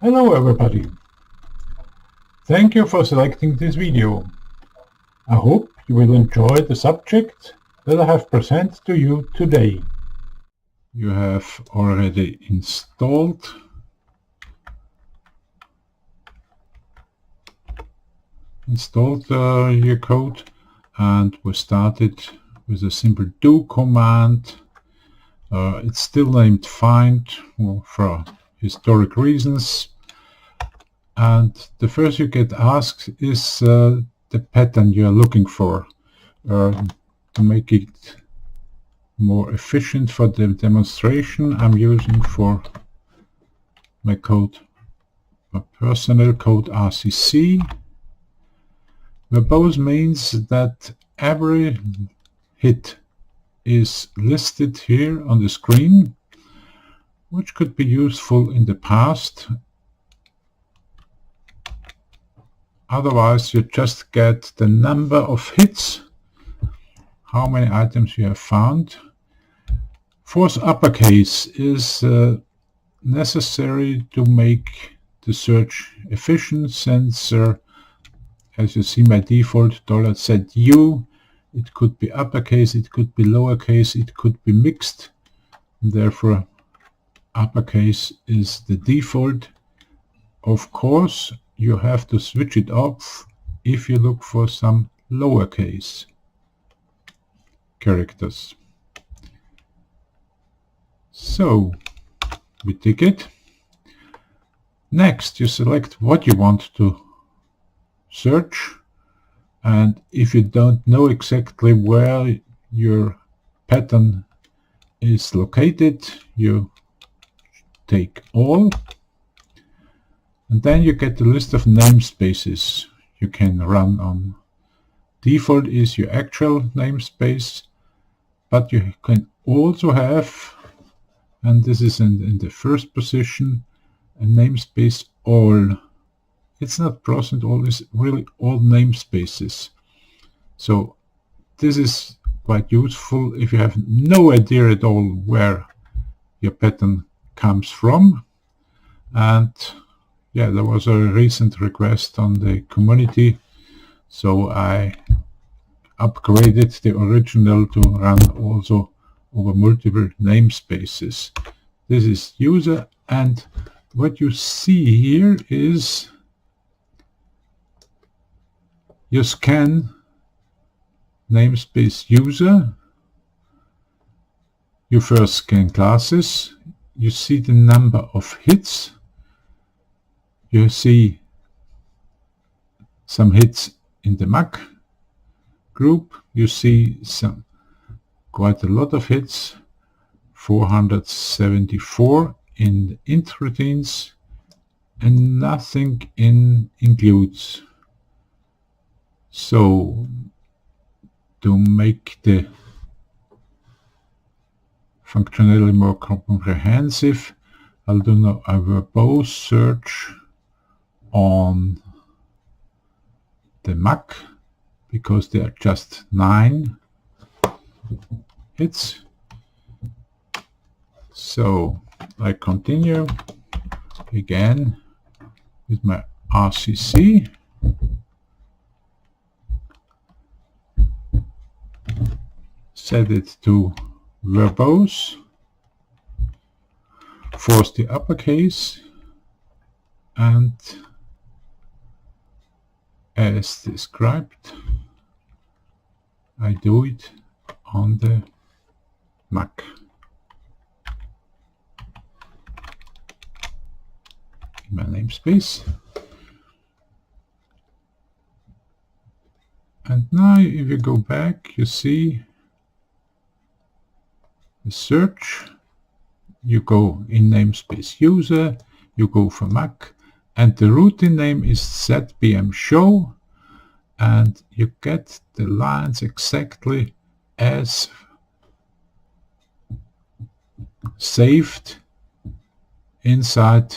Hello everybody! Thank you for selecting this video. I hope you will enjoy the subject that I have presented to you today. You have already installed your code, and we started with a simple do command. It's still named find for historic reasons. And the first you get asked is the pattern you are looking for to make it more efficient for the demonstration. I'm using for my code, my personnel code RCC. Verbose means that every hit is listed here on the screen, which could be useful in the past. Otherwise, you just get the number of hits, how many items you have found. Force uppercase is necessary to make the search efficient, since as you see, my default $ZU, it could be uppercase, it could be lowercase, it could be mixed. Therefore, uppercase is the default. Of course, you have to switch it off if you look for some lowercase characters. So we tick it. Next, you select what you want to search, and if you don't know exactly where your pattern is located, you take all. And then you get the list of namespaces you can run on. Default is your actual namespace, but you can also have, and this is in the first position, a namespace all. It's not % all, it's really all namespaces. So this is quite useful if you have no idea at all where your pattern comes from. And yeah, there was a recent request on the community, so I upgraded the original to run also over multiple namespaces. This is user, and what you see here is you scan namespace user, you first scan classes, you see the number of hits, you see some hits in the Mac group, you see quite a lot of hits, 474 in InterSystems, and nothing in includes. So to make the functionality more comprehensive, I'll do now a verbose search on the Mac, because there are just 9 hits. So I continue again with my RCC. Set it to verbose, force the uppercase, and as described, I do it on the Mac. In my namespace. And now if you go back, you see the search, you go in namespace user, you go for Mac, and the routine name is ZBM_show, and you get the lines exactly as saved inside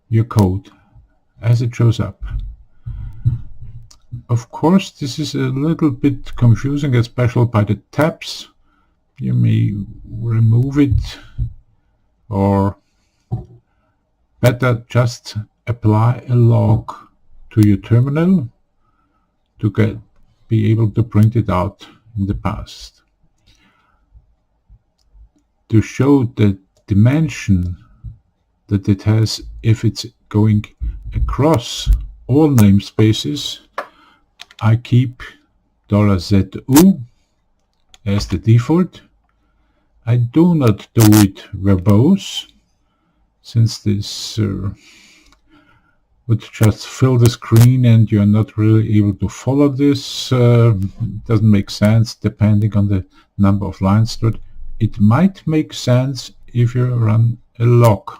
your code as it shows up. Of course, this is a little bit confusing, especially by the tabs. You may remove it or better just apply a log to your terminal to be able to print it out in the past. To show the dimension that it has if it's going across all namespaces, I keep $ZU as the default. I do not do it verbose, since this would just fill the screen and you're not really able to follow this. It doesn't make sense depending on the number of lines stored. It might make sense if you run a log,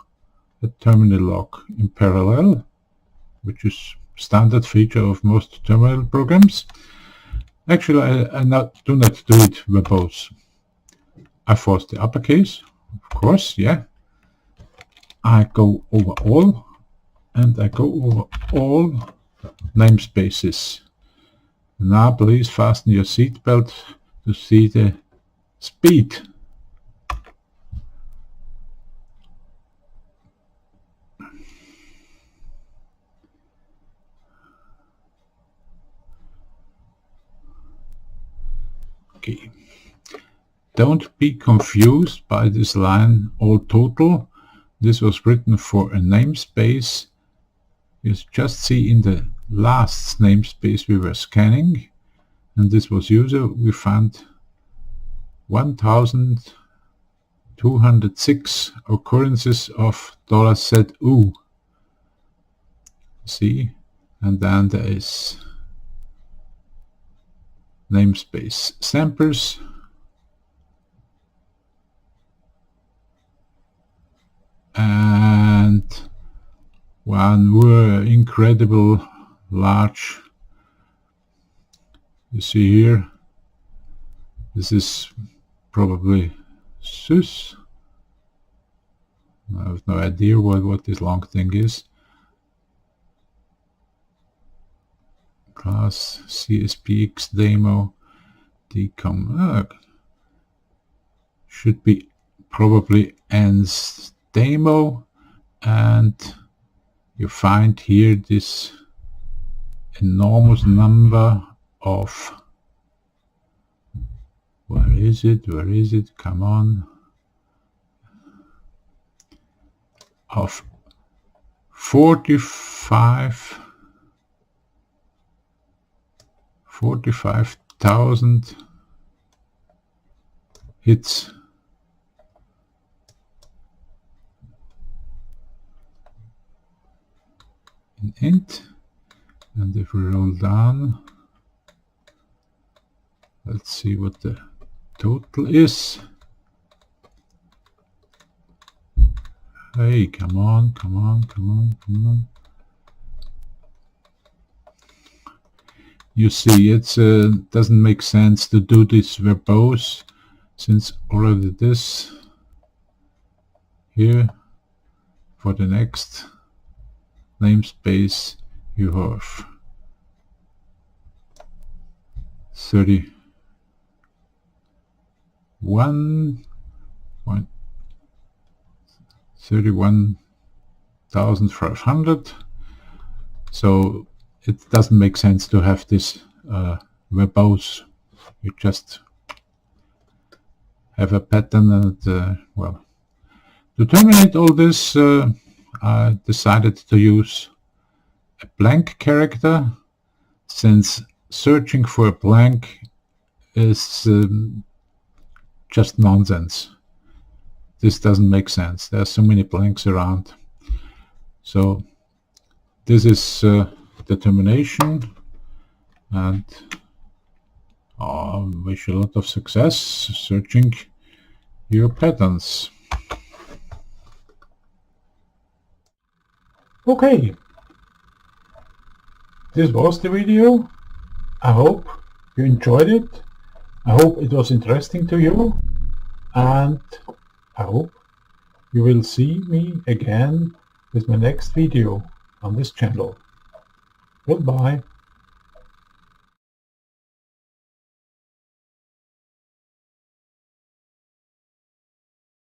a terminal log in parallel, which is standard feature of most terminal programs. Actually, I do not do it verbose. I force the uppercase, of course, yeah. I go over all, and I go over all namespaces. Now please fasten your seatbelt to see the speed. Okay. Don't be confused by this line all total. This was written for a namespace. You just see in the last namespace we were scanning, and this was user, we found 1206 occurrences of $ZU. See? And then there is namespace samples. And one more incredible large, you see here, this is probably SUS. I have no idea what this long thing is. Class CSPX demo decom. Should be probably ends demo, and you find here this enormous number of, where is it, come on, of 45,000 hits. In int, and if we roll down, let's see what the total is. Hey, come on. You see, it doesn't make sense to do this verbose, since already this here for the next namespace you have 31,500. So it doesn't make sense to have this verbose. You just have a pattern, and well, to terminate all this, I decided to use a blank character, since searching for a blank is just nonsense. This doesn't make sense. There are so many blanks around. So this is the termination, and I wish you a lot of success searching your patterns. Okay, this was the video. I hope you enjoyed it. I hope it was interesting to you, and I hope you will see me again with my next video on this channel. Goodbye.